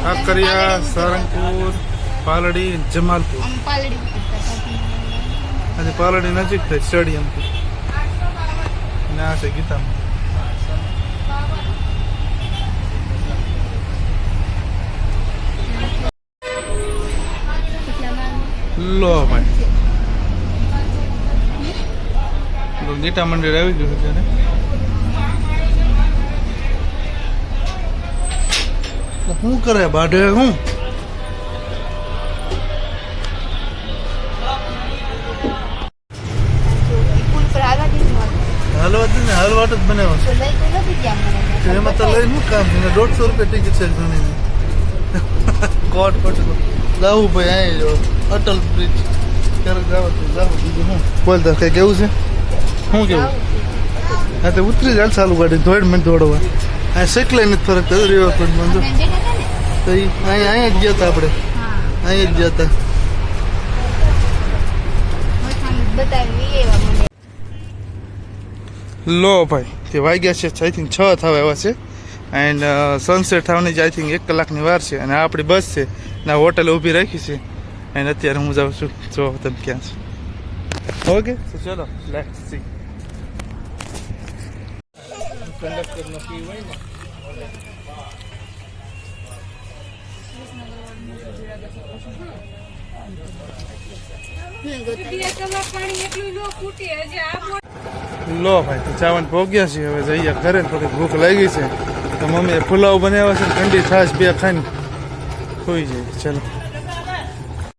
કાંકરિયા, સારંગપુર, પાલડી, જમાલપુર. અને પાલડી નજીક થાય સ્ટેડિયમથી. અને આ છે ગીતા લો ભાઈ, ગીતા મંદિર આવી ગયું છે. શું કરે બાઢે? હું હાલવા દે ને, હાલવાટ જ બનાવ્યો છે. એમાં તો લઈ શું કામ છે? 150 રૂપિયા ટિકિટ છે ઘણી. કોટ જાવું ભાઈ, અહીં જો અટલ બ્રિજ ક્યારેક જાવ તો જાવું. બીજું શું બોલતા કઈ કેવું છે? શું કેવું? હા તો ઉતરી જાય ચાલુ ગાડી, દોડ મને દોડવા. આ શીખલાય નથી ફરક થયો રિવરફ્રન્ટમાં. જો તો અહીંયા જ ગયા હતા આપણે, અહીંયા જ ગયા હતા. લો ભાઈ, તે વાગ્યા છે આઈ થિંક 6 થવા આવ્યા છે. એન્ડ સનસેટ થવાની જ આઈ થિંક 1 કલાકની વાર છે. અને આપણી બસ છે ને હોટલે ઊભી રાખી છે. એન્ડ અત્યારે હું જાઉં છું, જો તમે ક્યાં છો. ઓકે તો ચલો લેટ્સ સી. કંડક્ટરનો ફી હોય ને લો ભાઈ, તો ચાવન પહોંચ્યા છીએ. હવે જઈએ ઘરે. થોડી ભૂખ લાગી છે તો મમ્મીએ પુલાવ બનાવ્યા છે, ઠંડી છાશ બે ખાઈને ખોઈ જાય. ચાલો.